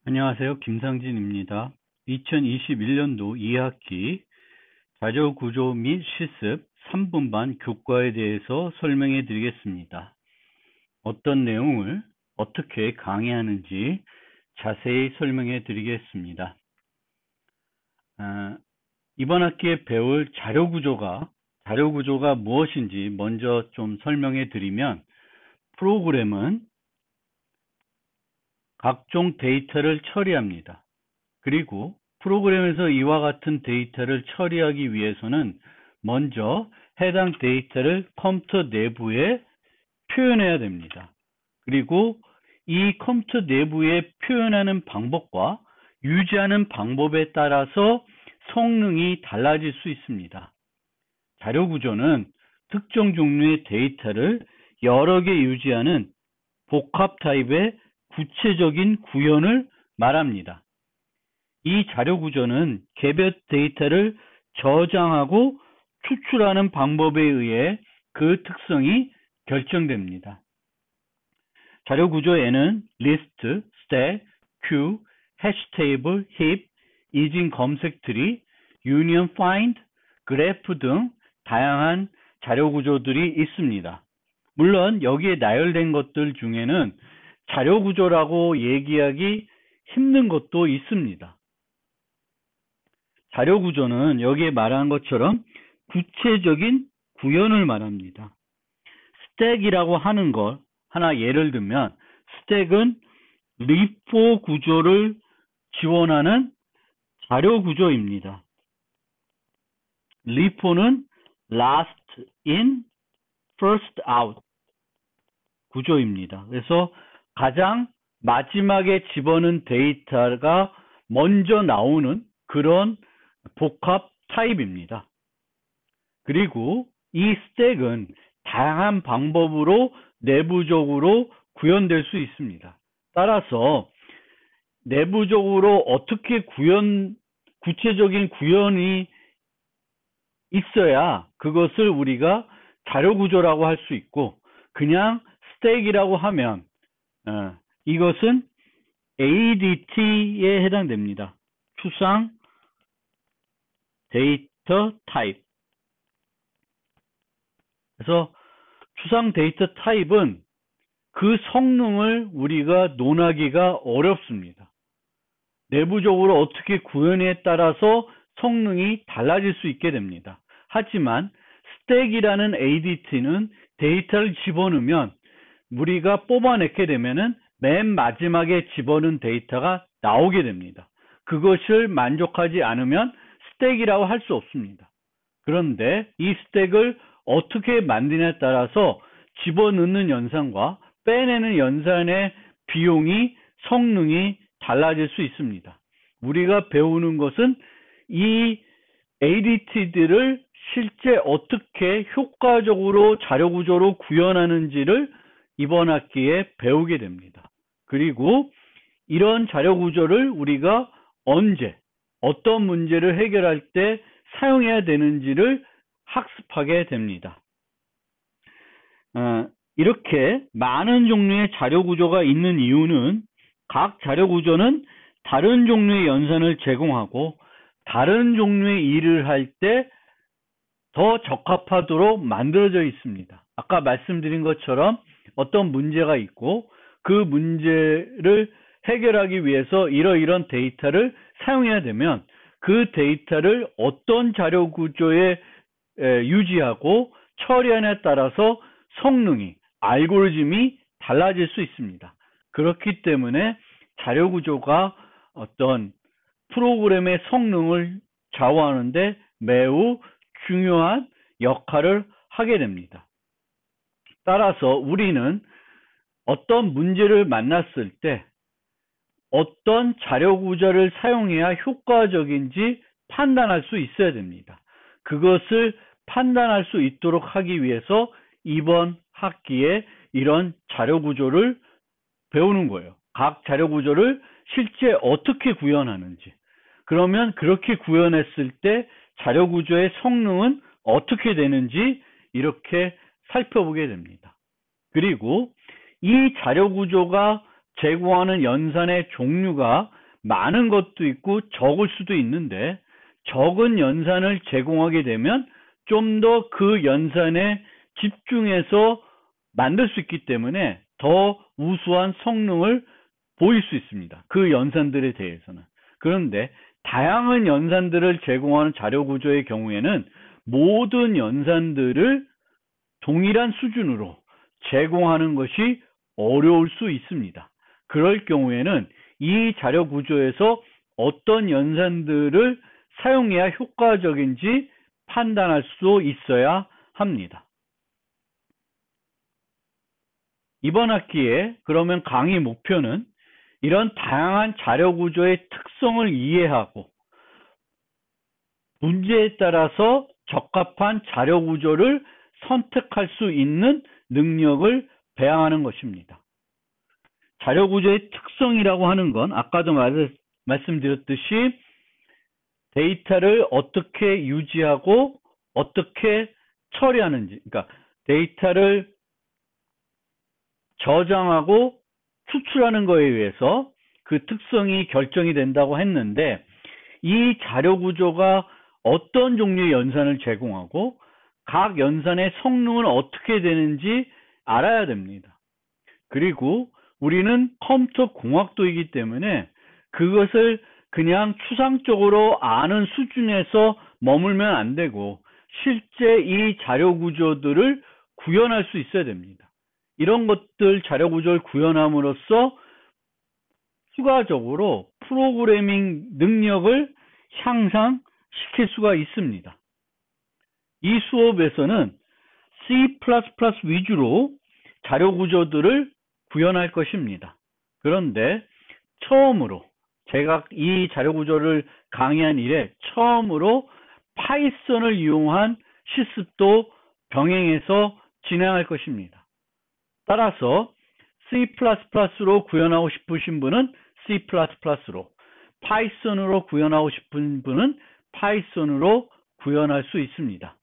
안녕하세요. 김상진입니다. 2021년도 2학기 자료구조 및 실습 3분반 교과에 대해서 설명해 드리겠습니다. 어떤 내용을 어떻게 강의하는지 자세히 설명해 드리겠습니다. 이번 학기에 배울 자료구조가 무엇인지 먼저 좀 설명해 드리면, 프로그램은 각종 데이터를 처리합니다. 그리고 프로그램에서 이와 같은 데이터를 처리하기 위해서는 먼저 해당 데이터를 컴퓨터 내부에 표현해야 됩니다. 그리고 이 컴퓨터 내부에 표현하는 방법과 유지하는 방법에 따라서 성능이 달라질 수 있습니다. 자료구조는 특정 종류의 데이터를 여러 개 유지하는 복합 타입의 구체적인 구현을 말합니다. 이 자료구조는 개별 데이터를 저장하고 추출하는 방법에 의해 그 특성이 결정됩니다. 자료구조에는 리스트, 스택, 큐, 해시 테이블, 힙, 이진 검색 트리, 유니언 파인드, 그래프 등 다양한 자료구조들이 있습니다. 물론 여기에 나열된 것들 중에는 자료구조라고 얘기하기 힘든 것도 있습니다. 자료구조는 여기에 말한 것처럼 구체적인 구현을 말합니다. 스택이라고 하는 걸 하나 예를 들면, 스택은 리포 구조를 지원하는 자료구조입니다. 리포는 last in, first out 구조입니다. 그래서 가장 마지막에 집어넣은 데이터가 먼저 나오는 그런 복합 타입입니다. 그리고 이 스택은 다양한 방법으로 내부적으로 구현될 수 있습니다. 따라서 내부적으로 어떻게 구체적인 구현이 있어야 그것을 우리가 자료구조라고 할 수 있고, 그냥 스택이라고 하면 이것은 ADT에 해당됩니다. 추상 데이터 타입. 그래서 추상 데이터 타입은 그 성능을 우리가 논하기가 어렵습니다. 내부적으로 어떻게 구현에 따라서 성능이 달라질 수 있게 됩니다. 하지만 스택이라는 ADT는 데이터를 집어넣으면 우리가 뽑아내게 되면은 맨 마지막에 집어넣은 데이터가 나오게 됩니다. 그것을 만족하지 않으면 스택이라고 할 수 없습니다. 그런데 이 스택을 어떻게 만드냐에 따라서 집어넣는 연산과 빼내는 연산의 비용이, 성능이 달라질 수 있습니다. 우리가 배우는 것은 이 ADT들을 실제 어떻게 효과적으로 자료구조로 구현하는지를 이번 학기에 배우게 됩니다. 그리고 이런 자료구조를 우리가 언제, 어떤 문제를 해결할 때 사용해야 되는지를 학습하게 됩니다. 이렇게 많은 종류의 자료구조가 있는 이유는 각 자료구조는 다른 종류의 연산을 제공하고 다른 종류의 일을 할 때 더 적합하도록 만들어져 있습니다. 아까 말씀드린 것처럼 어떤 문제가 있고 그 문제를 해결하기 위해서 이러이런 데이터를 사용해야 되면 그 데이터를 어떤 자료구조에 유지하고 처리하냐에 따라서 성능이, 알고리즘이 달라질 수 있습니다. 그렇기 때문에 자료구조가 어떤 프로그램의 성능을 좌우하는데 매우 중요한 역할을 하게 됩니다. 따라서 우리는 어떤 문제를 만났을 때 어떤 자료구조를 사용해야 효과적인지 판단할 수 있어야 됩니다. 그것을 판단할 수 있도록 하기 위해서 이번 학기에 이런 자료구조를 배우는 거예요. 각 자료구조를 실제 어떻게 구현하는지, 그러면 그렇게 구현했을 때 자료구조의 성능은 어떻게 되는지 이렇게 살펴보게 됩니다. 그리고 이 자료구조가 제공하는 연산의 종류가 많은 것도 있고 적을 수도 있는데 적은 연산을 제공하게 되면 좀 더 그 연산에 집중해서 만들 수 있기 때문에 더 우수한 성능을 보일 수 있습니다. 그 연산들에 대해서는. 그런데 다양한 연산들을 제공하는 자료 구조의 경우에는 모든 연산들을 동일한 수준으로 제공하는 것이 어려울 수 있습니다. 그럴 경우에는 이 자료 구조에서 어떤 연산들을 사용해야 효과적인지 판단할 수 있어야 합니다. 이번 학기에 그러면 강의 목표는 이런 다양한 자료 구조의 특성을 이해하고 문제에 따라서 적합한 자료 구조를 선택할 수 있는 능력을 배양하는 것입니다. 자료 구조의 특성이라고 하는 건 아까도 말씀드렸듯이 데이터를 어떻게 유지하고 어떻게 처리하는지, 그러니까 데이터를 저장하고 추출하는 거에 의해서 그 특성이 결정이 된다고 했는데, 이 자료 구조가 어떤 종류의 연산을 제공하고 각 연산의 성능은 어떻게 되는지 알아야 됩니다. 그리고 우리는 컴퓨터 공학도이기 때문에 그것을 그냥 추상적으로 아는 수준에서 머물면 안 되고 실제 이 자료 구조들을 구현할 수 있어야 됩니다. 이런 것들 자료 구조를 구현함으로써 추가적으로 프로그래밍 능력을 향상시킬 수가 있습니다. 이 수업에서는 C++ 위주로 자료 구조들을 구현할 것입니다. 그런데 처음으로 제가 이 자료 구조를 강의한 이래 처음으로 파이썬을 이용한 실습도 병행해서 진행할 것입니다. 따라서 C++로 구현하고 싶으신 분은 C++로, 파이썬으로 구현하고 싶은 분은 파이썬으로 구현할 수 있습니다.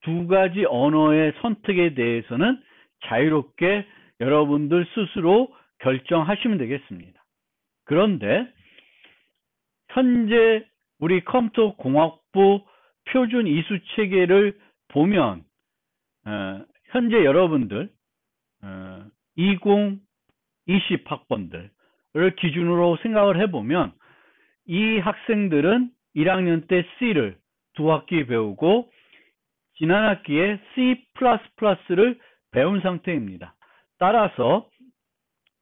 두 가지 언어의 선택에 대해서는 자유롭게 여러분들 스스로 결정하시면 되겠습니다. 그런데 현재 우리 컴퓨터 공학부 표준 이수 체계를 보면 현재 여러분들 2020 학번들을 기준으로 생각을 해보면 이 학생들은 1학년 때 C를 2학기 배우고 지난 학기에 C++를 배운 상태입니다. 따라서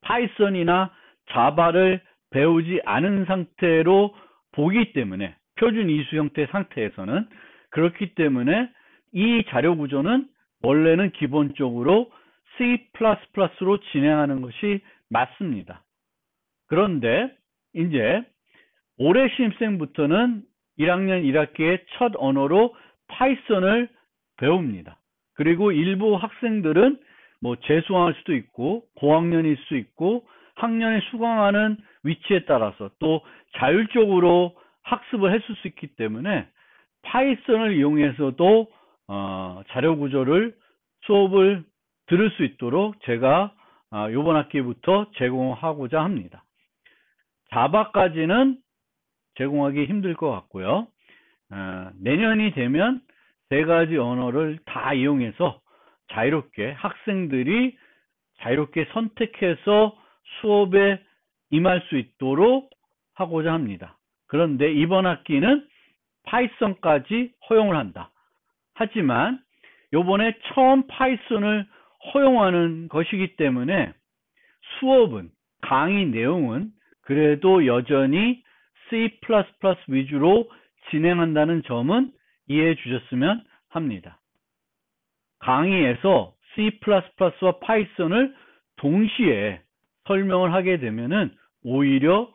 파이썬이나 자바를 배우지 않은 상태로 보기 때문에 표준 이수 형태 상태에서는 그렇기 때문에 이 자료 구조는 원래는 기본적으로 C++로 진행하는 것이 맞습니다. 그런데 이제 올해 신입생부터는 1학년 1학기의 첫 언어로 파이썬을 배웁니다. 그리고 일부 학생들은 뭐 재수강할 수도 있고 고학년일 수 있고 학년에 수강하는 위치에 따라서 또 자율적으로 학습을 했을 수 있기 때문에 파이썬을 이용해서도 자료 구조를 수업을 들을 수 있도록 제가 이번 학기부터 제공하고자 합니다. 자바까지는 제공하기 힘들 것 같고요. 내년이 되면 세 가지 언어를 다 이용해서 자유롭게 학생들이 자유롭게 선택해서 수업에 임할 수 있도록 하고자 합니다. 그런데 이번 학기는 파이썬까지 허용을 한다. 하지만 이번에 처음 파이썬을 허용하는 것이기 때문에 수업은, 강의 내용은 그래도 여전히 C++ 위주로 진행한다는 점은 이해해 주셨으면 합니다. 강의에서 C++와 파이썬을 동시에 설명을 하게 되면은 오히려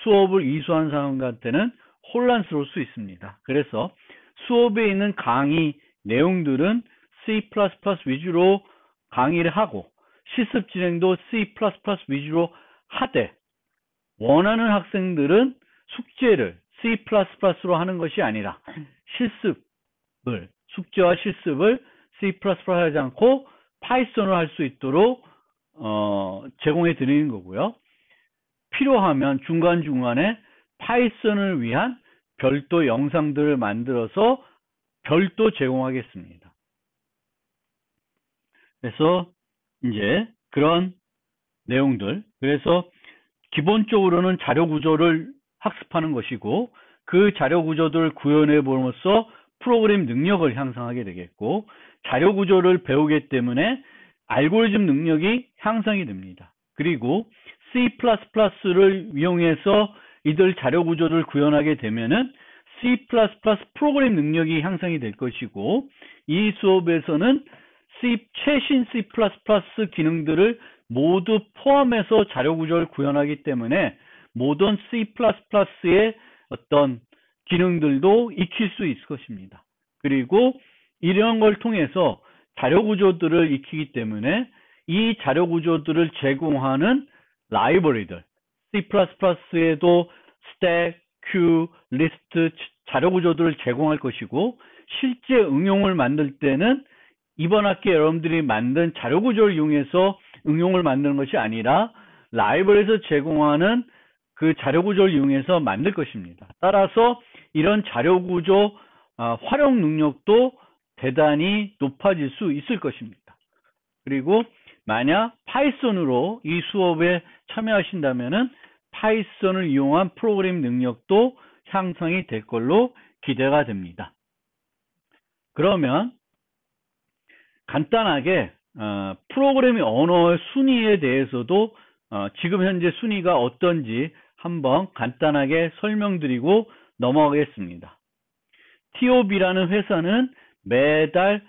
수업을 이수한 사람한테는 혼란스러울 수 있습니다. 그래서 수업에 있는 강의 내용들은 C++ 위주로 강의를 하고 실습 진행도 C++ 위주로 하되 원하는 학생들은 숙제를 C++로 하는 것이 아니라 숙제와 실습을 C++로 하지 않고 파이썬으로 할 수 있도록 제공해 드리는 거고요. 필요하면 중간중간에 파이썬을 위한 별도 영상들을 만들어서 별도 제공하겠습니다. 그래서 이제 그런 내용들, 그래서 기본적으로는 자료 구조를 학습하는 것이고, 그 자료 구조들을 구현해 봄으로써 프로그램 능력을 향상하게 되겠고, 자료 구조를 배우기 때문에 알고리즘 능력이 향상이 됩니다. 그리고 C++를 이용해서 이들 자료 구조를 구현하게 되면은 C++ 프로그램 능력이 향상이 될 것이고, 이 수업에서는 최신 C++ 기능들을 모두 포함해서 자료 구조를 구현하기 때문에 모든 C++의 어떤 기능들도 익힐 수 있을 것입니다. 그리고 이런 걸 통해서 자료 구조들을 익히기 때문에 이 자료 구조들을 제공하는 라이브러리들, C++에도 스택, 큐, 리스트 자료 구조들을 제공할 것이고, 실제 응용을 만들 때는 이번 학기에 여러분들이 만든 자료 구조를 이용해서 응용을 만드는 것이 아니라 라이브러리에서 제공하는 그 자료 구조를 이용해서 만들 것입니다. 따라서 이런 자료 구조 활용 능력도 대단히 높아질 수 있을 것입니다. 그리고 만약 파이썬으로 이 수업에 참여하신다면은 파이썬을 이용한 프로그램 능력도 향상이 될 걸로 기대가 됩니다. 그러면 간단하게 프로그래밍 언어의 순위에 대해서도 지금 현재 순위가 어떤지 한번 간단하게 설명드리고 넘어가겠습니다. TOB라는 회사는 매달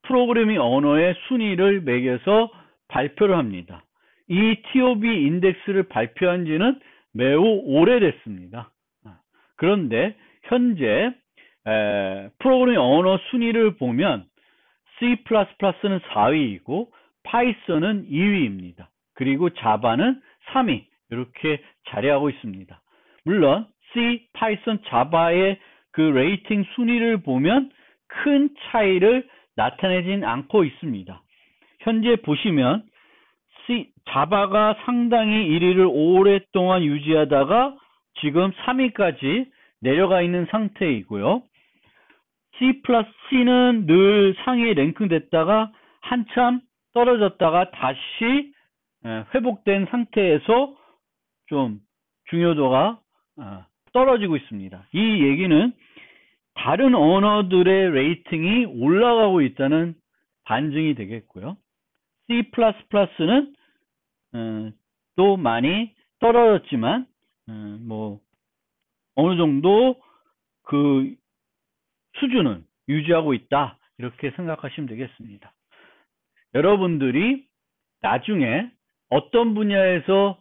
프로그래밍 언어의 순위를 매겨서 발표를 합니다. 이 TOB 인덱스를 발표한 지는 매우 오래됐습니다. 그런데 현재 프로그래밍 언어 순위를 보면 C++는 4위이고 파이썬은 2위입니다. 그리고 자바는 3위 이렇게 자리하고 있습니다. 물론 C, 파이썬, 자바의 그 레이팅 순위를 보면 큰 차이를 나타내진 않고 있습니다. 현재 보시면 자바가 상당히 1위를 오랫동안 유지하다가 지금 3위까지 내려가 있는 상태이고요. C+C는 늘 상위에 랭크됐다가 한참 떨어졌다가 다시 회복된 상태에서 좀 중요도가 떨어지고 있습니다. 이 얘기는 다른 언어들의 레이팅이 올라가고 있다는 반증이 되겠고요. C++는 또 많이 떨어졌지만 뭐 어느 정도 그 수준은 유지하고 있다 이렇게 생각하시면 되겠습니다. 여러분들이 나중에 어떤 분야에서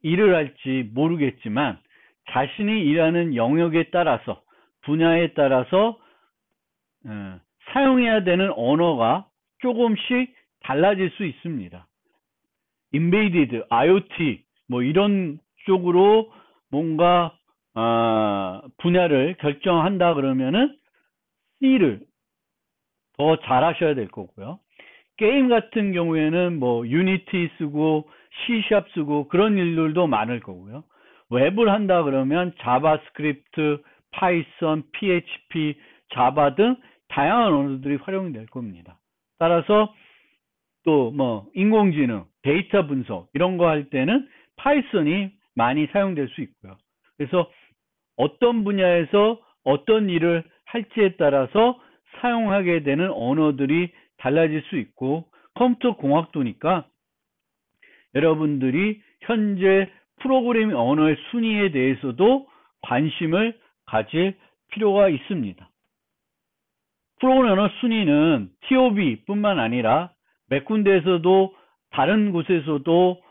일을 할지 모르겠지만 자신이 일하는 영역에 따라서 분야에 따라서 사용해야 되는 언어가 조금씩 달라질 수 있습니다. 인베이디드, IoT 뭐 이런 쪽으로 뭔가 분야를 결정한다 그러면은 C를 더 잘하셔야 될 거고요. 게임 같은 경우에는 뭐 유니티 쓰고 C# 쓰고 그런 일들도 많을 거고요. 웹을 한다 그러면 자바스크립트, 파이썬, PHP, 자바 등 다양한 언어들이 활용이 될 겁니다. 따라서 또 뭐 인공지능, 데이터 분석 이런 거 할 때는 파이썬이 많이 사용될 수 있고요. 그래서 어떤 분야에서 어떤 일을 할지에 따라서 사용하게 되는 언어들이 달라질 수 있고, 컴퓨터 공학도니까 여러분들이 현재 프로그래밍 언어의 순위에 대해서도 관심을 가질 필요가 있습니다. 프로그래밍 언어 순위는 TOB 뿐만 아니라 몇 군데에서도 다른 곳에서도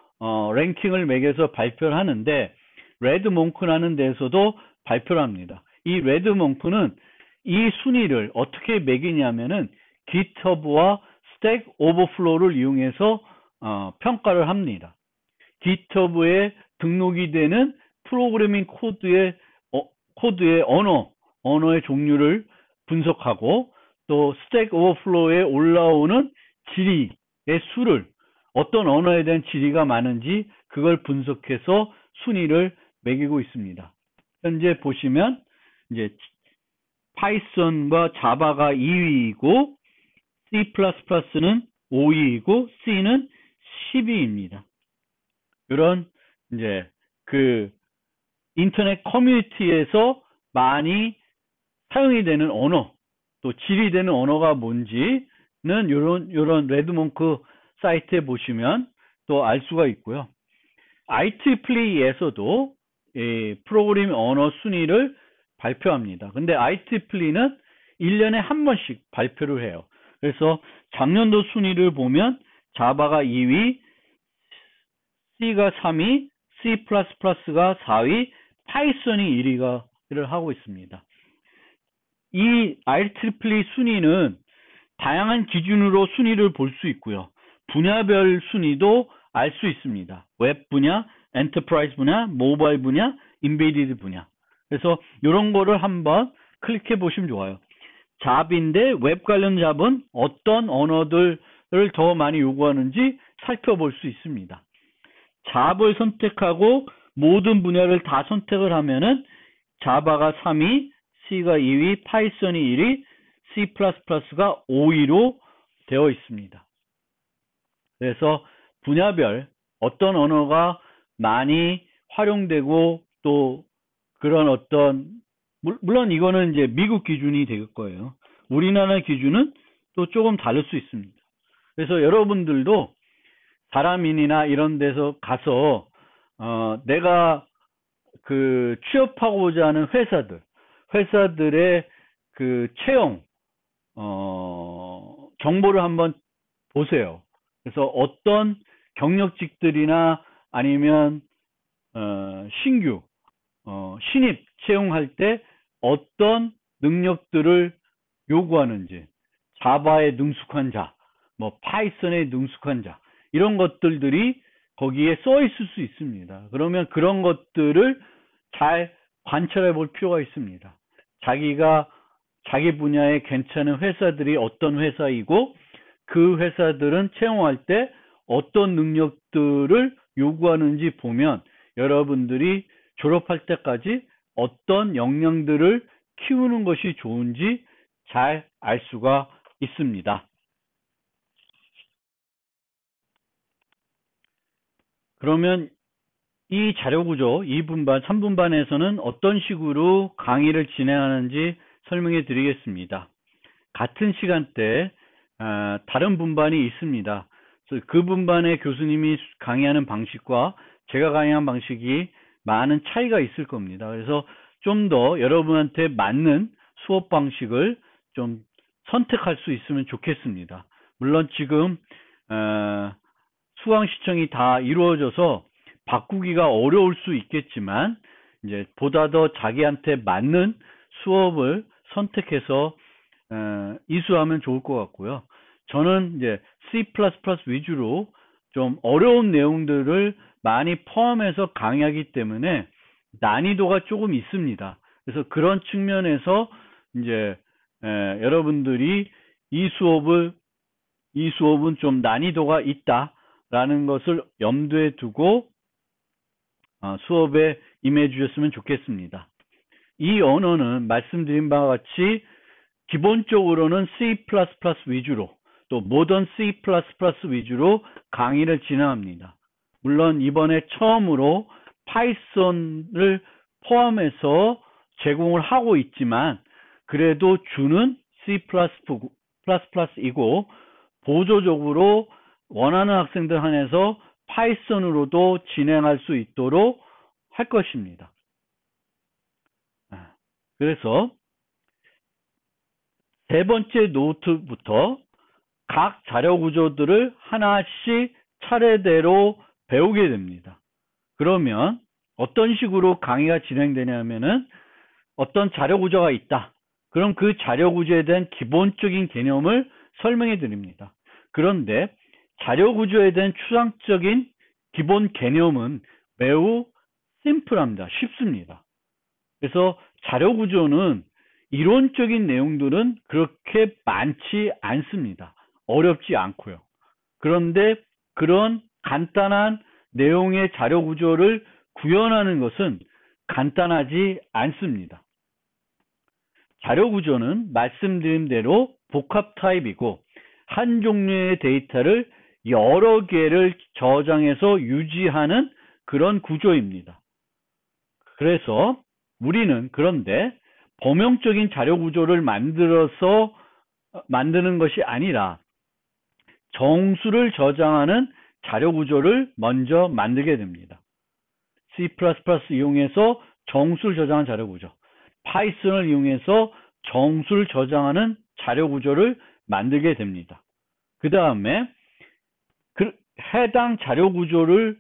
랭킹을 매겨서 발표를 하는데, 레드몽크라는 데에서도 발표를 합니다. 이 레드몽크는 이 순위를 어떻게 매기냐면은 GitHub와 스택 오버플로우를 이용해서 평가를 합니다. GitHub에 등록이 되는 프로그래밍 코드의 언어의 종류를 분석하고, 또 스택 오버플로우에 올라오는 질의의 수를, 어떤 언어에 대한 질의가 많은지 그걸 분석해서 순위를 매기고 있습니다. 현재 보시면 이제 파이썬과 자바가 2위이고 C++는 5위이고 C는 10위입니다. 이런 이제 그 인터넷 커뮤니티에서 많이 사용이 되는 언어, 또 질이 되는 언어가 뭔지는 요런 레드몽크 사이트에 보시면 또 알 수가 있고요. IEEE에서도 프로그래밍 언어 순위를 발표합니다. 근데 IEEE는 1년에 한 번씩 발표를 해요. 그래서 작년도 순위를 보면 자바가 2위, C가 3위, C++가 4위, 파이썬이 1위를 하고 있습니다. 이 IEEE 순위는 다양한 기준으로 순위를 볼 수 있고요. 분야별 순위도 알 수 있습니다. 웹 분야, 엔터프라이즈 분야, 모바일 분야, 인베디드 분야. 그래서 이런 거를 한번 클릭해 보시면 좋아요. 잡인데 웹 관련 잡은 어떤 언어들을 더 많이 요구하는지 살펴볼 수 있습니다. 잡을 선택하고 모든 분야를 다 선택을 하면은 자바가 3위, C가 2위, 파이썬이 1위, C++가 5위로 되어 있습니다. 그래서 분야별 어떤 언어가 많이 활용되고 또 그런 어떤 물론 이거는 이제 미국 기준이 될 거예요. 우리나라 기준은 또 조금 다를 수 있습니다. 그래서 여러분들도 사람인이나 이런 데서 가서 내가 그 취업하고자 하는 회사들의 그 채용 정보를 한번 보세요. 그래서 어떤 경력직들이나 아니면 신규 신입 채용할 때 어떤 능력들을 요구하는지, 자바에 능숙한 자, 뭐 파이썬에 능숙한 자, 이런 것들이 거기에 써 있을 수 있습니다. 그러면 그런 것들을 잘 관찰해 볼 필요가 있습니다. 자기가 자기 분야에 괜찮은 회사들이 어떤 회사이고 그 회사들은 채용할 때 어떤 능력들을 요구하는지 보면 여러분들이 졸업할 때까지 어떤 역량들을 키우는 것이 좋은지 잘 알 수가 있습니다. 그러면 이 자료구조 2분반, 3분반에서는 어떤 식으로 강의를 진행하는지 설명해 드리겠습니다. 같은 시간대 다른 분반이 있습니다. 그 분반의 교수님이 강의하는 방식과 제가 강의하는 방식이 많은 차이가 있을 겁니다. 그래서 좀 더 여러분한테 맞는 수업 방식을 좀 선택할 수 있으면 좋겠습니다. 물론 지금 수강 시청이 다 이루어져서 바꾸기가 어려울 수 있겠지만 이제 보다 더 자기한테 맞는 수업을 선택해서 이수하면 좋을 것 같고요. 저는 이제 C++ 위주로 좀 어려운 내용들을 많이 포함해서 강의하기 때문에 난이도가 조금 있습니다. 그래서 그런 측면에서 이제 여러분들이 이 수업은 좀 난이도가 있다라는 것을 염두에 두고 수업에 임해 주셨으면 좋겠습니다. 이 언어는 말씀드린 바와 같이 기본적으로는 C++ 위주로 또 모던 C++ 위주로 강의를 진행합니다. 물론 이번에 처음으로 파이썬을 포함해서 제공을 하고 있지만 그래도 주는 C++이고 보조적으로 원하는 학생들 한해서 파이썬으로도 진행할 수 있도록 할 것입니다. 그래서 세 번째 노트부터 각 자료 구조들을 하나씩 차례대로 배우게 됩니다. 그러면 어떤 식으로 강의가 진행되냐면은 어떤 자료 구조가 있다. 그럼 그 자료 구조에 대한 기본적인 개념을 설명해 드립니다. 그런데 자료 구조에 대한 추상적인 기본 개념은 매우 심플합니다. 쉽습니다. 그래서 자료 구조는 이론적인 내용들은 그렇게 많지 않습니다. 어렵지 않고요. 그런데 그런 간단한 내용의 자료 구조를 구현하는 것은 간단하지 않습니다. 자료 구조는 말씀드린 대로 복합 타입이고 한 종류의 데이터를 여러 개를 저장해서 유지하는 그런 구조입니다. 그래서 우리는 그런데 범용적인 자료 구조를 만드는 것이 아니라 정수를 저장하는 자료 구조를 먼저 만들게 됩니다. C++ 이용해서 정수를 저장한 자료 구조, 파이썬을 이용해서 정수를 저장하는 자료 구조를 만들게 됩니다. 그 다음에 해당 자료 구조를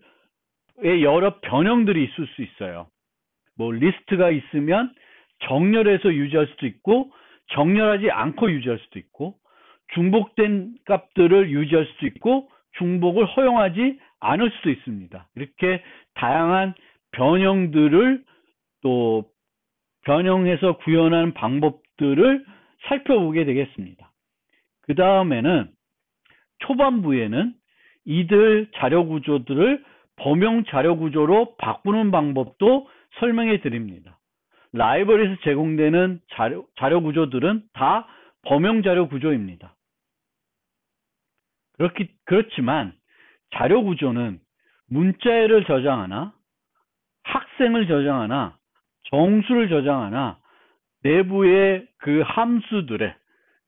여러 변형들이 있을 수 있어요. 뭐 리스트가 있으면 정렬해서 유지할 수도 있고 정렬하지 않고 유지할 수도 있고 중복된 값들을 유지할 수도 있고 중복을 허용하지 않을 수도 있습니다. 이렇게 다양한 변형들을 또 변형해서 구현하는 방법들을 살펴보게 되겠습니다. 그 다음에는 초반부에는 이들 자료 구조들을 범용 자료 구조로 바꾸는 방법도 설명해 드립니다. 라이브러리에서 제공되는 자료 구조들은 다 범용 자료 구조입니다. 그렇지만 자료 구조는 문자열을 저장하나 학생을 저장하나 정수를 저장하나 내부의 그 함수들의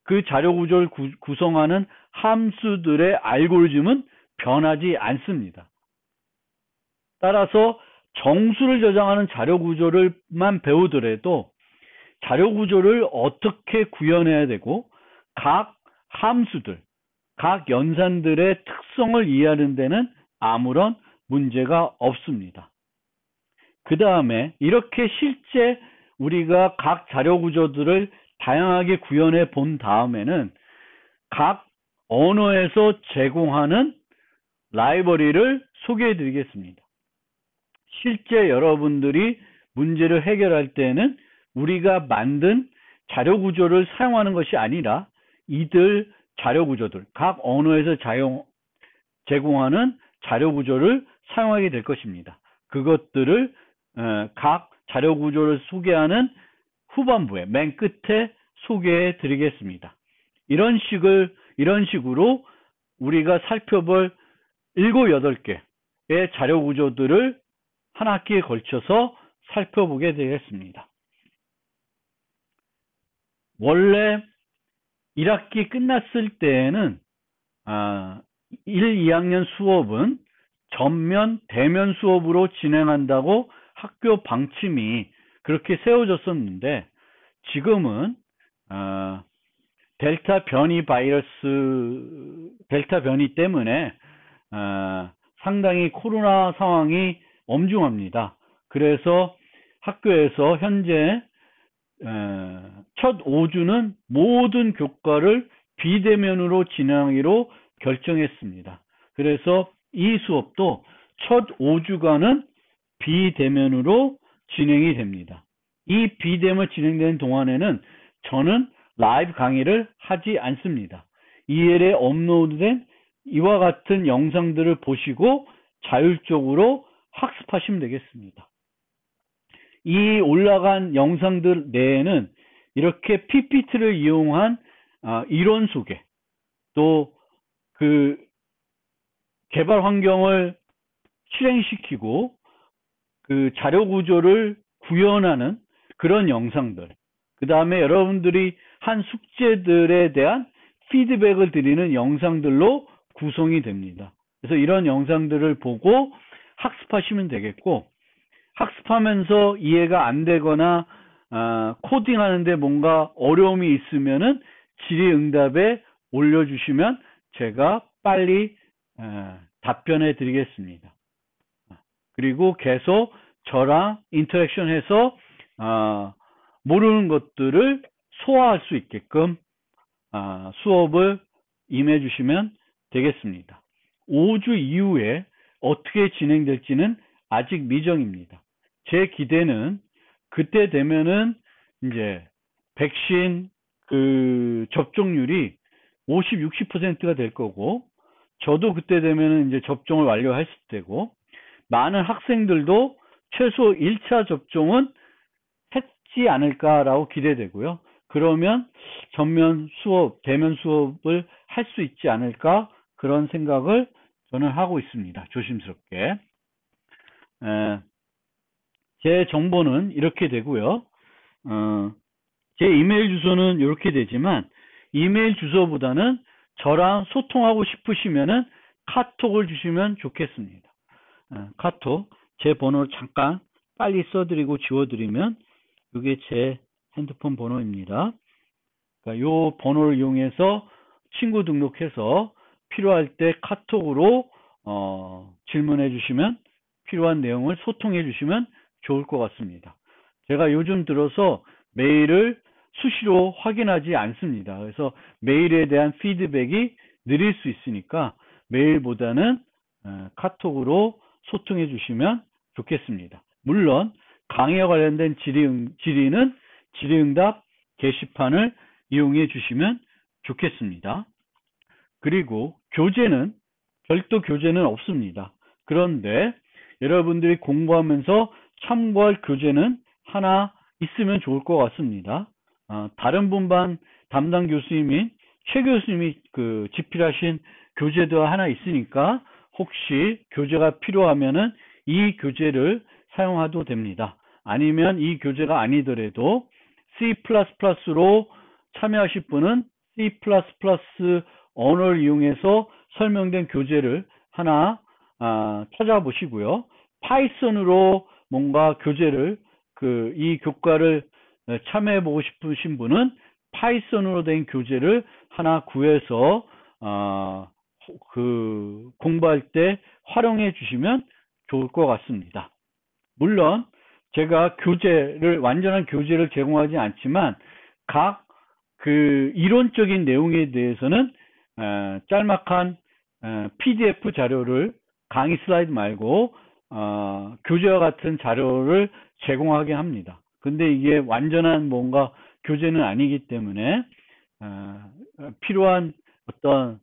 그 자료 구조를 구성하는 함수들의 알고리즘은 변하지 않습니다. 따라서 정수를 저장하는 자료 구조를만 배우더라도 자료 구조를 어떻게 구현해야 되고 각 함수들, 각 연산들의 특성을 이해하는 데는 아무런 문제가 없습니다. 그 다음에 이렇게 실제 우리가 각 자료 구조들을 다양하게 구현해 본 다음에는 각 언어에서 제공하는 라이브러리를 소개해 드리겠습니다. 실제 여러분들이 문제를 해결할 때는 우리가 만든 자료 구조를 사용하는 것이 아니라 이들 자료 구조들, 각 언어에서 제공하는 자료 구조를 사용하게 될 것입니다. 그것들을 각 자료 구조를 소개하는 후반부에 맨 끝에 소개해 드리겠습니다. 이런 식으로 우리가 살펴볼 7, 8개의 자료 구조들을 한 학기에 걸쳐서 살펴보게 되겠습니다. 원래 1학기 끝났을 때에는 1, 2학년 수업은 전면, 대면 수업으로 진행한다고 학교 방침이 그렇게 세워졌었는데 지금은 델타 변이 때문에 상당히 코로나 상황이 엄중합니다. 그래서 학교에서 현재 첫 5주는 모든 교과를 비대면으로 진행하기로 결정했습니다. 그래서 이 수업도 첫 5주간은 비대면으로 진행이 됩니다. 이 비대면 진행되는 동안에는 저는 라이브 강의를 하지 않습니다. EL에 업로드된 이와 같은 영상들을 보시고 자율적으로 학습하시면 되겠습니다. 이 올라간 영상들 내에는 이렇게 PPT를 이용한 이론 소개, 또 그 개발 환경을 실행시키고 그 자료 구조를 구현하는 그런 영상들, 그 다음에 여러분들이 한 숙제들에 대한 피드백을 드리는 영상들로 구성이 됩니다. 그래서 이런 영상들을 보고 학습하시면 되겠고, 학습하면서 이해가 안 되거나 코딩하는데 뭔가 어려움이 있으면은 질의응답에 올려주시면 제가 빨리 답변해 드리겠습니다. 그리고 계속 저랑 인터랙션 해서 모르는 것들을 소화할 수 있게끔 수업을 임해 주시면 되겠습니다. 5주 이후에 어떻게 진행될지는 아직 미정입니다. 제 기대는 그때 되면은 이제 백신 그 접종률이 50, 60%가 될 거고, 저도 그때 되면은 이제 접종을 완료했을 때고, 많은 학생들도 최소 1차 접종은 했지 않을까라고 기대되고요. 그러면 전면 수업, 대면 수업을 할 수 있지 않을까 그런 생각을 저는 하고 있습니다. 조심스럽게. 제 정보는 이렇게 되고요. 제 이메일 주소는 이렇게 되지만 이메일 주소보다는 저랑 소통하고 싶으시면은 카톡을 주시면 좋겠습니다. 카톡 제 번호를 잠깐 빨리 써드리고 지워드리면 이게 제 핸드폰 번호입니다. 그러니까 이 번호를 이용해서 친구 등록해서 필요할 때 카톡으로 질문해 주시면 필요한 내용을 소통해 주시면 좋을 것 같습니다. 제가 요즘 들어서 메일을 수시로 확인하지 않습니다. 그래서 메일에 대한 피드백이 느릴 수 있으니까 메일보다는 카톡으로 소통해 주시면 좋겠습니다. 물론 강의와 관련된 질의는 질의응답 게시판을 이용해 주시면 좋겠습니다. 그리고 교재는 별도 교재는 없습니다. 그런데 여러분들이 공부하면서 참고할 교재는 하나 있으면 좋을 것 같습니다. 다른 분반 담당 교수님인 최 교수님이 집필하신 교재도 하나 있으니까 혹시 교재가 필요하면은 이 교재를 사용해도 됩니다. 아니면 이 교재가 아니더라도 C++로 참여하실 분은 C++ 언어를 이용해서 설명된 교재를 하나 찾아보시고요. 파이썬으로 뭔가 교재를 이 교과를 참여해 보고 싶으신 분은 파이썬으로 된 교재를 하나 구해서 공부할 때 활용해 주시면 좋을 것 같습니다. 물론 제가 완전한 교재를 제공하지 않지만 각 이론적인 내용에 대해서는 짤막한 PDF 자료를 강의 슬라이드 말고 교재와 같은 자료를 제공하게 합니다. 근데 이게 완전한 뭔가 교재는 아니기 때문에 필요한 어떤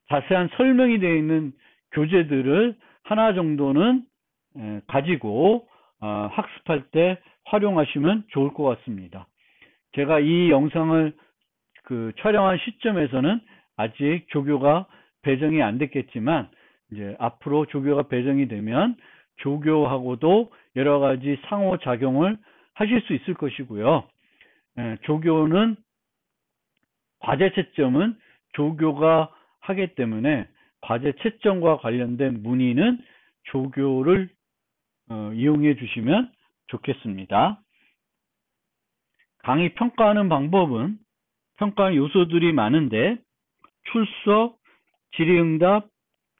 자세한 설명이 되어 있는 교재들을 하나 정도는 가지고 학습할 때 활용하시면 좋을 것 같습니다. 제가 이 영상을 촬영한 시점에서는 아직 조교가 배정이 안 됐겠지만 이제 앞으로 조교가 배정이 되면 조교하고도 여러 가지 상호작용을 하실 수 있을 것이고요. 조교는 과제 채점은 조교가 하기 때문에 과제 채점과 관련된 문의는 조교를 이용해 주시면 좋겠습니다. 강의 평가하는 방법은 평가하는 요소들이 많은데 출석, 질의응답,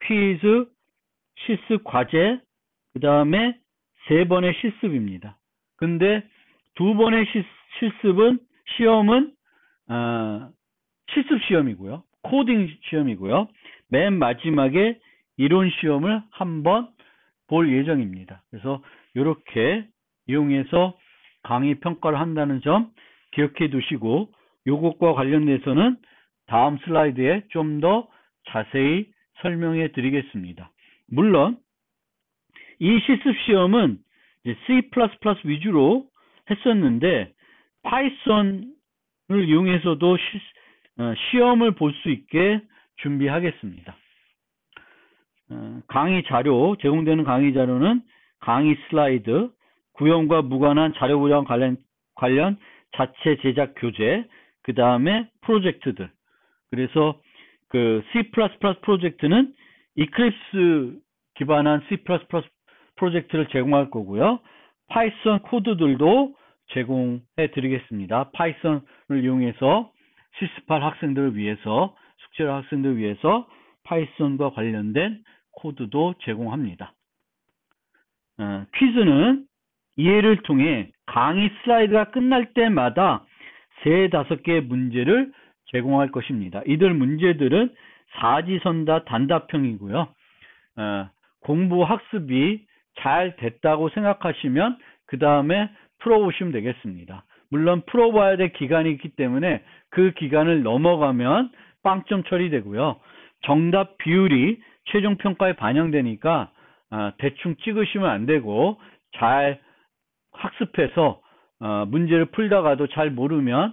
퀴즈, 실습 과제, 그 다음에 3번의 실습입니다. 근데 2번의 시험은 실습 시험이고요. 코딩 시험이고요. 맨 마지막에 이론 시험을 한번 볼 예정입니다. 그래서 이렇게 이용해서 강의 평가를 한다는 점 기억해 두시고 이것과 관련돼서는 다음 슬라이드에 좀 더 자세히 설명해 드리겠습니다. 물론 이 실습 시험은 C++ 위주로 했었는데 파이썬을 이용해서도 시험을 볼 수 있게 준비하겠습니다. 강의 자료, 제공되는 강의 자료는 강의 슬라이드, 구형과 무관한 자료 구성 관련 자체 제작 교재, 그 다음에 프로젝트들. 그래서 C++ 프로젝트는 이클립스 기반한 C++ 프로젝트를 제공할 거고요. 파이썬 코드들도 제공해 드리겠습니다. 파이썬을 이용해서 실습할 학생들을 위해서, 숙제할 학생들을 위해서 파이썬과 관련된 코드도 제공합니다. 퀴즈는 이해를 통해 강의 슬라이드가 끝날 때마다 3-5개의 문제를 제공할 것입니다. 이들 문제들은 사지선다 단답형이고요. 공부 학습이 잘 됐다고 생각하시면 그 다음에 풀어보시면 되겠습니다. 물론 풀어봐야 될 기간이 있기 때문에 그 기간을 넘어가면 빵점 처리되고요. 정답 비율이 최종 평가에 반영되니까 대충 찍으시면 안 되고 잘 학습해서 문제를 풀다가도 잘 모르면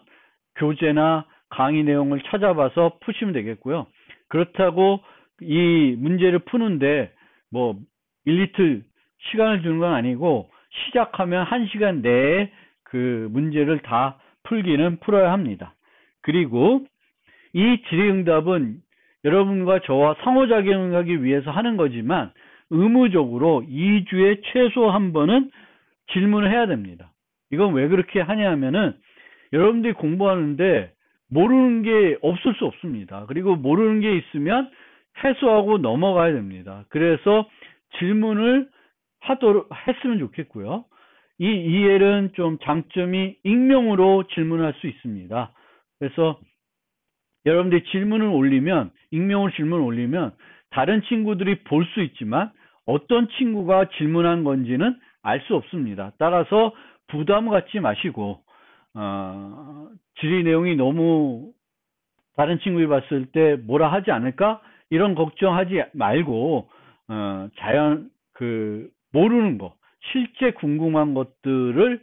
교재나 강의 내용을 찾아봐서 푸시면 되겠고요. 그렇다고 이 문제를 푸는데 뭐 1이틀 시간을 주는 건 아니고 시작하면 1시간 내에 그 문제를 다 풀기는 풀어야 합니다. 그리고 이 질의응답은 여러분과 저와 상호작용하기 위해서 하는 거지만 의무적으로 2주에 최소 한 번은 질문을 해야 됩니다. 이건 왜 그렇게 하냐면은 여러분들이 공부하는데 모르는 게 없을 수 없습니다. 그리고 모르는 게 있으면 해소하고 넘어가야 됩니다. 그래서 질문을 했으면 좋겠고요. 이 EL은 좀 장점이 익명으로 질문할 수 있습니다. 그래서 여러분들이 질문을 올리면, 익명으로 질문을 올리면 다른 친구들이 볼 수 있지만 어떤 친구가 질문한 건지는 알 수 없습니다. 따라서 부담 갖지 마시고 질의 내용이 너무 다른 친구들이 봤을 때 뭐라 하지 않을까? 이런 걱정하지 말고 자연 모르는 거, 실제 궁금한 것들을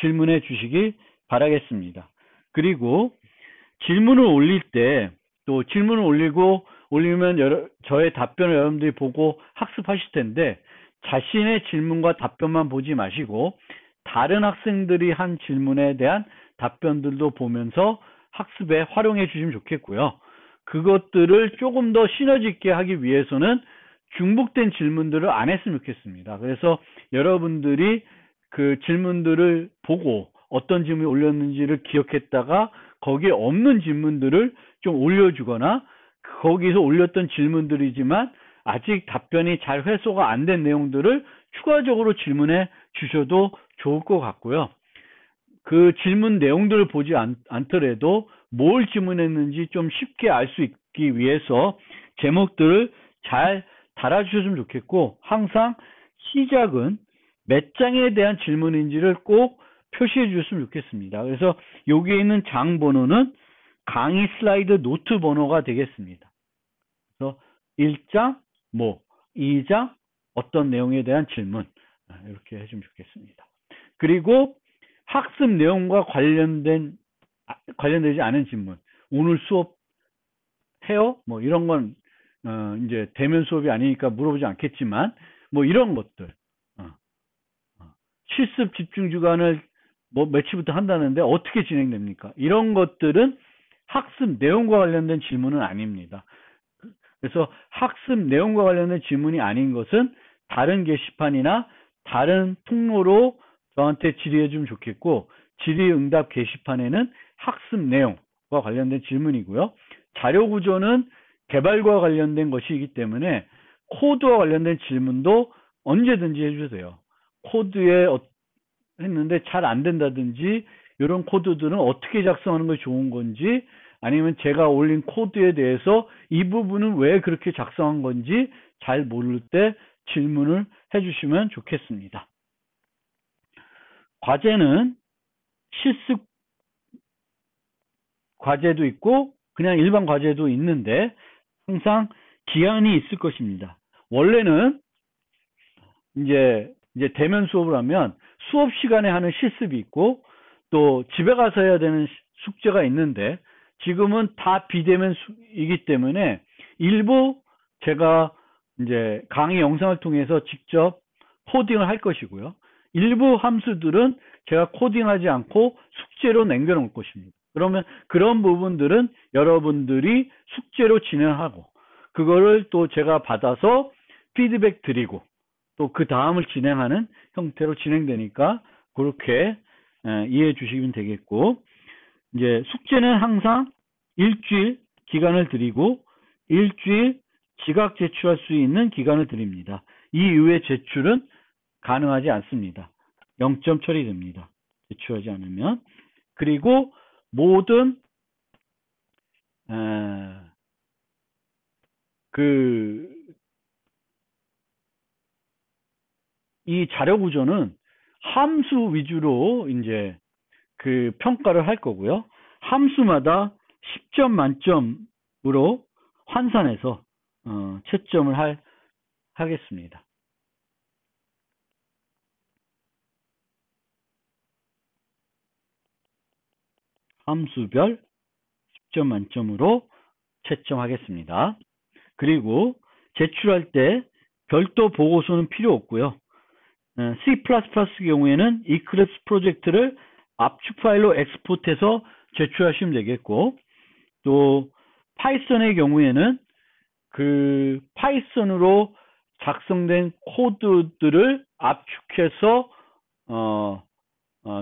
질문해 주시기 바라겠습니다. 그리고 질문을 올릴 때 또 질문을 올리면 저의 답변을 여러분들이 보고 학습하실 텐데 자신의 질문과 답변만 보지 마시고 다른 학생들이 한 질문에 대한 답변들도 보면서 학습에 활용해 주시면 좋겠고요. 그것들을 조금 더 시너지 있게 하기 위해서는 중복된 질문들을 안 했으면 좋겠습니다. 그래서 여러분들이 그 질문들을 보고 어떤 질문이 올렸는지를 기억했다가 거기에 없는 질문들을 좀 올려주거나 거기서 올렸던 질문들이지만 아직 답변이 잘 회수가 안 된 내용들을 추가적으로 질문해 주셔도 좋을 것 같고요. 그 질문 내용들을 보지 않더라도 뭘 질문했는지 좀 쉽게 알 수 있기 위해서 제목들을 잘 달아주셨으면 좋겠고 항상 시작은 몇 장에 대한 질문인지를 꼭 표시해 주셨으면 좋겠습니다. 그래서 여기에 있는 장 번호는 강의 슬라이드 노트 번호가 되겠습니다. 그래서 1장, 2장, 어떤 내용에 대한 질문 이렇게 해주면 좋겠습니다. 그리고 학습 내용과 관련되지 않은 질문, 오늘 수업 해요? 이런 건 이제 대면 수업이 아니니까 물어보지 않겠지만 이런 것들 실습 집중 주간을 며칠부터 한다는데 어떻게 진행됩니까? 이런 것들은 학습 내용과 관련된 질문은 아닙니다. 그래서 학습 내용과 관련된 질문이 아닌 것은 다른 게시판이나 다른 통로로 저한테 질의해 주면 좋겠고 질의응답 게시판에는 학습 내용과 관련된 질문이고요. 자료 구조는 개발과 관련된 것이기 때문에 코드와 관련된 질문도 언제든지 해주셔도 돼요. 코드에 했는데 잘 안 된다든지 이런 코드들은 어떻게 작성하는 것이 좋은 건지 아니면 제가 올린 코드에 대해서 이 부분은 왜 그렇게 작성한 건지 잘 모를 때 질문을 해주시면 좋겠습니다. 과제는 실습 과제도 있고 그냥 일반 과제도 있는데 항상 기한이 있을 것입니다. 원래는 이제 대면 수업을 하면 수업 시간에 하는 실습이 있고 또 집에 가서 해야 되는 숙제가 있는데 지금은 다 비대면이기 때문에 일부 제가 이제 강의 영상을 통해서 직접 코딩을 할 것이고요. 일부 함수들은 제가 코딩하지 않고 숙제로 남겨놓을 것입니다. 그러면 그런 부분들은 여러분들이 숙제로 진행하고 그거를 또 제가 받아서 피드백 드리고 또 그 다음을 진행하는 형태로 진행되니까 그렇게 이해해 주시면 되겠고 이제 숙제는 항상 일주일 기간을 드리고 일주일 지각 제출할 수 있는 기간을 드립니다. 이 이후에 제출은 가능하지 않습니다. 0점 처리됩니다. 제출하지 않으면. 그리고 모든 이 자료 구조는 함수 위주로 이제 그 평가를 할 거고요. 함수마다 10점 만점으로 환산해서 채점을 할 하겠습니다. 함수별 10점 만점으로 채점하겠습니다. 그리고 제출할 때 별도 보고서는 필요 없고요. C++ 경우에는 Eclipse 프로젝트를 압축 파일로 엑스포트해서 제출하시면 되겠고, 또 파이썬의 경우에는 그 파이썬으로 작성된 코드들을 압축해서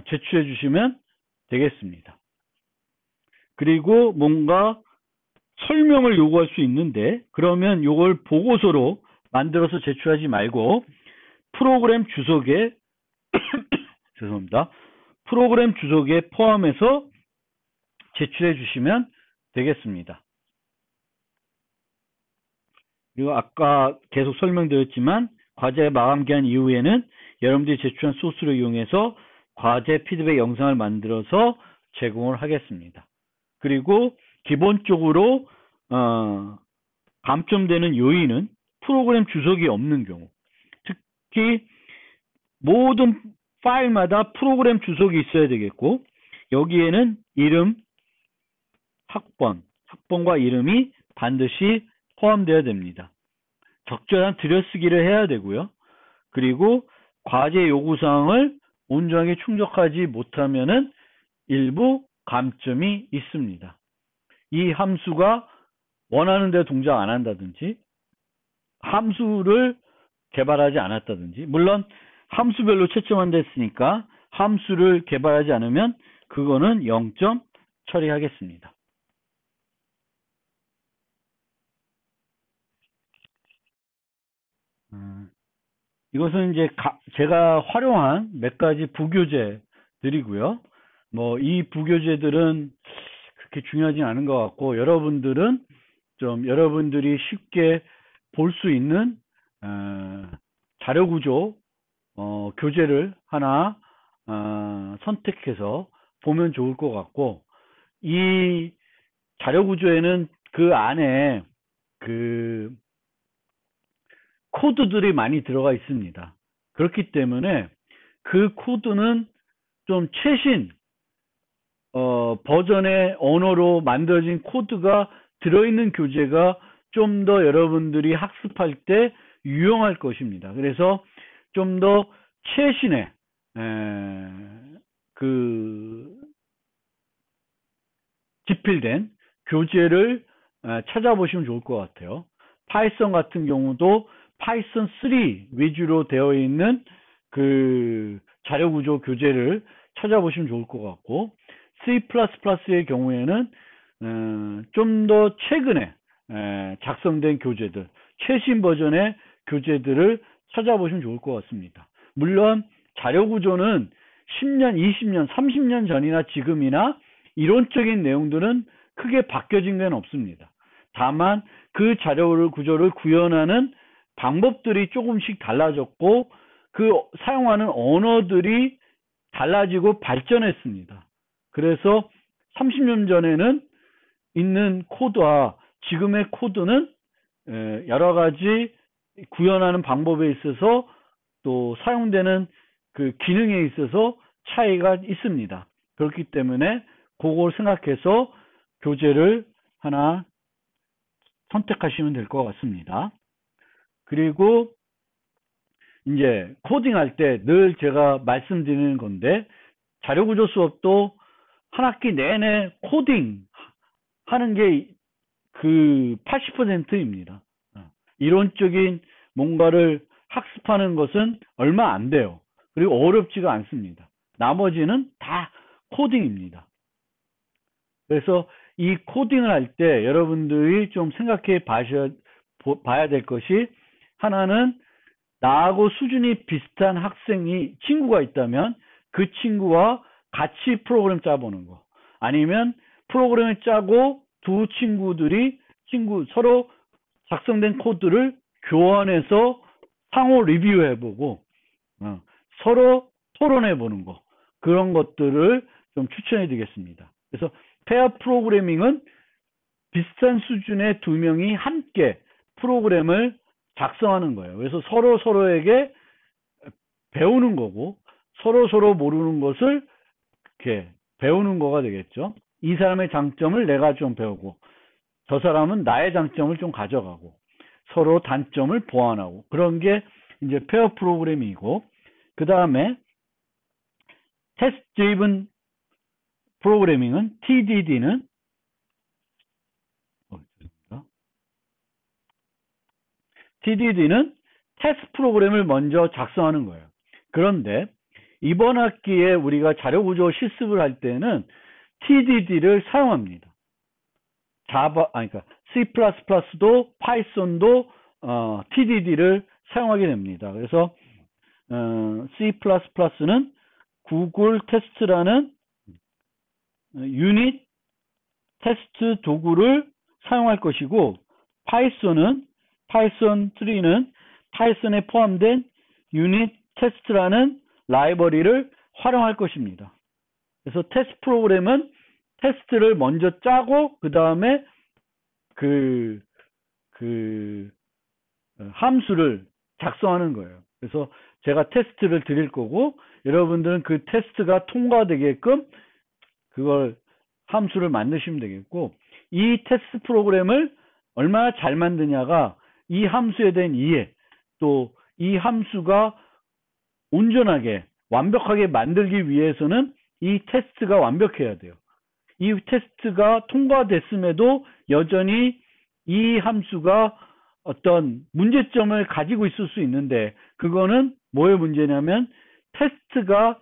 제출해 주시면 되겠습니다. 그리고 뭔가 설명을 요구할 수 있는데, 그러면 이걸 보고서로 만들어서 제출하지 말고 프로그램 주소에 죄송합니다. 프로그램 주소에 포함해서 제출해 주시면 되겠습니다. 그리고 아까 계속 설명드렸지만 과제 마감 기한 이후에는 여러분들이 제출한 소스를 이용해서 과제 피드백 영상을 만들어서 제공을 하겠습니다. 그리고 기본적으로 감점되는 요인은 프로그램 주석이 없는 경우, 특히 모든 파일마다 프로그램 주석이 있어야 되겠고, 여기에는 이름, 학번과 이름이 반드시 포함되어야 됩니다. 적절한 들여쓰기를 해야 되고요. 그리고 과제 요구사항을 온전하게 충족하지 못하면은 일부 감점이 있습니다. 이 함수가 원하는 대로 동작 안 한다든지, 함수를 개발하지 않았다든지, 물론 함수별로 채점한다 했으니까 함수를 개발하지 않으면 그거는 0점 처리하겠습니다. 이것은 이제 제가 활용한 몇 가지 부교재들이고요. 뭐 이 부교재들은 그렇게 중요하진 않은 것 같고, 여러분들은 좀 여러분들이 쉽게 볼 수 있는 자료구조 교재를 하나 선택해서 보면 좋을 것 같고, 이 자료구조에는 그 안에 그 코드들이 많이 들어가 있습니다. 그렇기 때문에 그 코드는 좀 최신 버전의 언어로 만들어진 코드가 들어있는 교재가 좀 더 여러분들이 학습할 때 유용할 것입니다. 그래서 좀 더 최신의 그 집필된 교재를 찾아보시면 좋을 것 같아요. 파이썬 같은 경우도 파이썬 3 위주로 되어 있는 그 자료구조 교재를 찾아보시면 좋을 것 같고, C++의 경우에는 좀 더 최근에 작성된 교재들, 최신 버전의 교재들을 찾아보시면 좋을 것 같습니다. 물론 자료구조는 10년, 20년, 30년 전이나 지금이나 이론적인 내용들은 크게 바뀌어진 건 없습니다. 다만 그 자료구조를 구현하는 방법들이 조금씩 달라졌고, 그 사용하는 언어들이 달라지고 발전했습니다. 그래서 30년 전에는 있는 코드와 지금의 코드는 여러 가지 구현하는 방법에 있어서 또 사용되는 그 기능에 있어서 차이가 있습니다. 그렇기 때문에 그걸 생각해서 교재를 하나 선택하시면 될 것 같습니다. 그리고 이제 코딩할 때 늘 제가 말씀드리는 건데, 자료구조 수업도 한 학기 내내 코딩 하는 게 그 80%입니다. 이론적인 뭔가를 학습하는 것은 얼마 안 돼요. 그리고 어렵지가 않습니다. 나머지는 다 코딩입니다. 그래서 이 코딩을 할 때 여러분들이 좀 생각해 봐야 될 것이, 하나는 나하고 수준이 비슷한 친구가 있다면 그 친구와 같이 프로그램 짜보는 거, 아니면 프로그램을 짜고 두 친구들이 서로 작성된 코드를 교환해서 상호 리뷰해보고 서로 토론해보는 거, 그런 것들을 좀 추천해드리겠습니다. 그래서 페어 프로그래밍은 비슷한 수준의 두 명이 함께 프로그램을 작성하는 거예요. 그래서 서로에게 배우는 거고, 서로 모르는 것을 이렇게 배우는 거가 되겠죠. 이 사람의 장점을 내가 좀 배우고, 저 사람은 나의 장점을 좀 가져가고, 서로 단점을 보완하고, 그런 게 이제 페어 프로그래밍이고, 그 다음에 테스트 드리븐 프로그래밍은 TDD는 테스트 프로그램을 먼저 작성하는 거예요. 그런데 이번 학기에 우리가 자료구조 실습을 할 때는 TDD를 사용합니다. 그러니까 C++도 파이썬도 TDD를 사용하게 됩니다. 그래서 C++는 구글 테스트라는 유닛 테스트 도구를 사용할 것이고, 파이썬 3는 파이썬에 포함된 유닛 테스트라는 라이브러리를 활용할 것입니다. 그래서 테스트 프로그램은 테스트를 먼저 짜고 그 다음에 그 함수를 작성하는 거예요. 그래서 제가 테스트를 드릴 거고, 여러분들은 그 테스트가 통과되게끔 그걸 함수를 만드시면 되겠고, 이 테스트 프로그램을 얼마나 잘 만드냐가 이 함수에 대한 이해, 또 이 함수가 온전하게 완벽하게 만들기 위해서는 이 테스트가 완벽해야 돼요. 이 테스트가 통과됐음에도 여전히 이 함수가 어떤 문제점을 가지고 있을 수 있는데, 그거는 뭐의 문제냐면 테스트가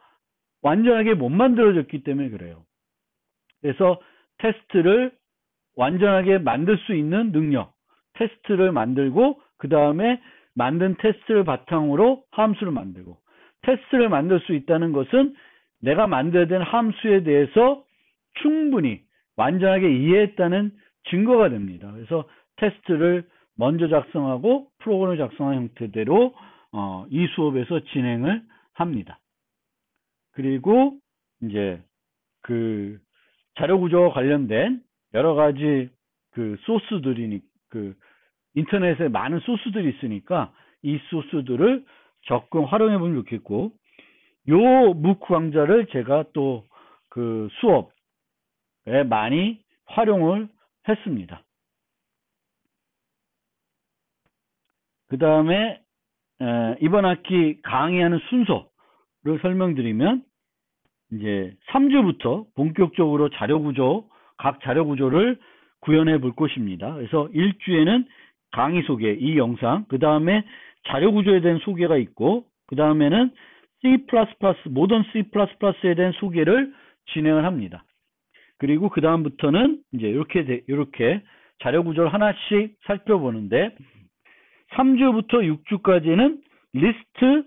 완전하게 못 만들어졌기 때문에 그래요. 그래서 테스트를 완전하게 만들 수 있는 능력, 테스트를 만들고 그 다음에 만든 테스트를 바탕으로 함수를 만들고, 테스트를 만들 수 있다는 것은 내가 만들어야 되는 함수에 대해서 충분히 완전하게 이해했다는 증거가 됩니다. 그래서 테스트를 먼저 작성하고 프로그램을 작성한 형태대로 이 수업에서 진행을 합니다. 그리고 이제 그 자료 구조와 관련된 여러 가지 그 소스들이니 인터넷에 많은 소스들이 있으니까 이 소스들을 적극 활용해 보면 좋겠고, 요 무크 강좌를 제가 또 그 수업에 많이 활용을 했습니다. 그 다음에 이번 학기 강의하는 순서를 설명드리면, 이제 3주부터 본격적으로 각 자료 구조를 구현해 볼 것입니다. 그래서 1주에는 강의 소개, 이 영상, 그 다음에 자료 구조에 대한 소개가 있고, 그 다음에는 모던 C++에 대한 소개를 진행을 합니다. 그리고 그 다음부터는 이제 이렇게 자료 구조를 하나씩 살펴보는데, 3주부터 6주까지는 리스트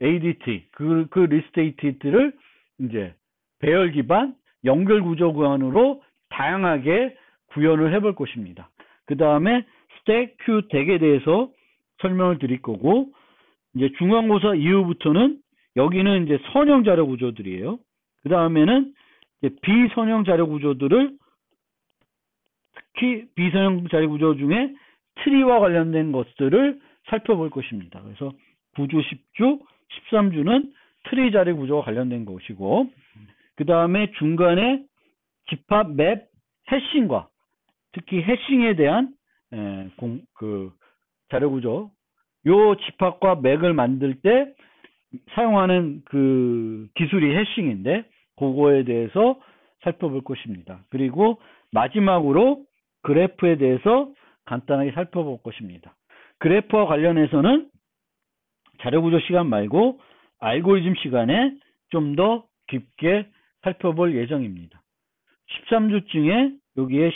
ADT, 그 리스트 ADT를 이제 배열 기반, 연결 구조 구현으로 다양하게 구현을 해볼 것입니다. 그 다음에 스택, 큐, 덱에 대해서 설명을 드릴 거고, 이제 중간고사 이후부터는 여기는 이제 선형 자료 구조들이에요. 그 다음에는 비선형 자료 구조들을, 특히 비선형 자료 구조 중에 트리와 관련된 것들을 살펴볼 것입니다. 그래서 9주, 10주, 13주는 트리 자료 구조와 관련된 것이고, 그 다음에 중간에 집합, 맵, 해싱과 특히 해싱에 대한 자료 구조, 요 집합과 맵을 만들 때 사용하는 그 기술이 해싱인데, 그거에 대해서 살펴볼 것입니다. 그리고 마지막으로 그래프에 대해서 간단하게 살펴볼 것입니다. 그래프와 관련해서는 자료구조 시간 말고 알고리즘 시간에 좀 더 깊게 살펴볼 예정입니다. 13주 중에 여기에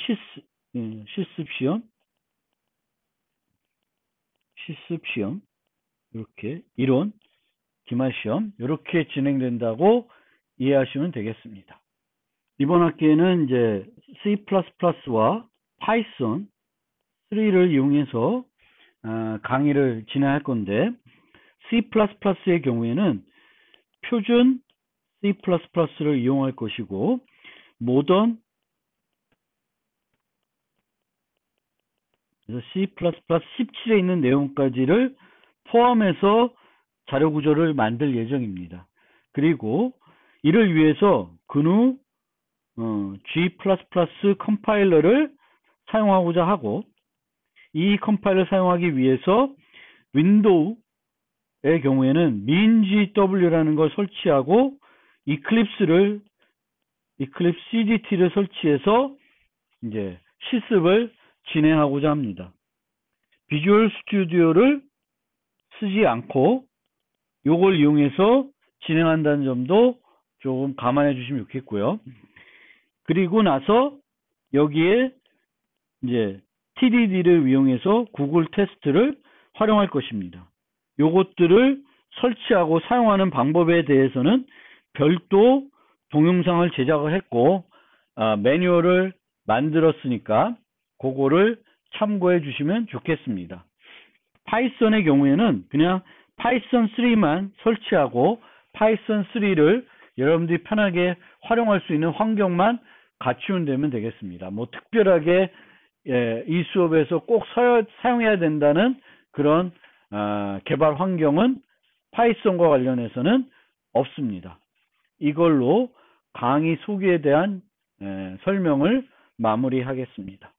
실습 시험, 이렇게 이론, 기말 시험 이렇게 진행된다고 이해하시면 되겠습니다. 이번 학기에는 이제 C++와 파이썬 3를 이용해서 강의를 진행할 건데, C++의 경우에는 표준 C++를 이용할 것이고, 모던 그래서 C++ 17에 있는 내용까지를 포함해서 자료 구조를 만들 예정입니다. 그리고 이를 위해서 GNU G++ 컴파일러를 사용하고자 하고, 이 컴파일러 사용하기 위해서 윈도우의 경우에는 minGW라는 걸 설치하고 이클립스 CDT를 설치해서 이제 실습을 진행하고자 합니다. 비주얼 스튜디오를 쓰지 않고 요걸 이용해서 진행한다는 점도 조금 감안해 주시면 좋겠고요. 그리고 나서 여기에 이제 TDD를 이용해서 구글 테스트를 활용할 것입니다. 요것들을 설치하고 사용하는 방법에 대해서는 별도 동영상을 제작을 했고, 매뉴얼을 만들었으니까 그거를 참고해 주시면 좋겠습니다. 파이썬의 경우에는 그냥 파이썬 3만 설치하고 파이썬 3를 여러분들이 편하게 활용할 수 있는 환경만 갖추면 되면 되겠습니다. 뭐 특별하게 이 수업에서 꼭 사용해야 된다는 그런 개발 환경은 파이썬과 관련해서는 없습니다. 이걸로 강의 소개에 대한 설명을 마무리하겠습니다.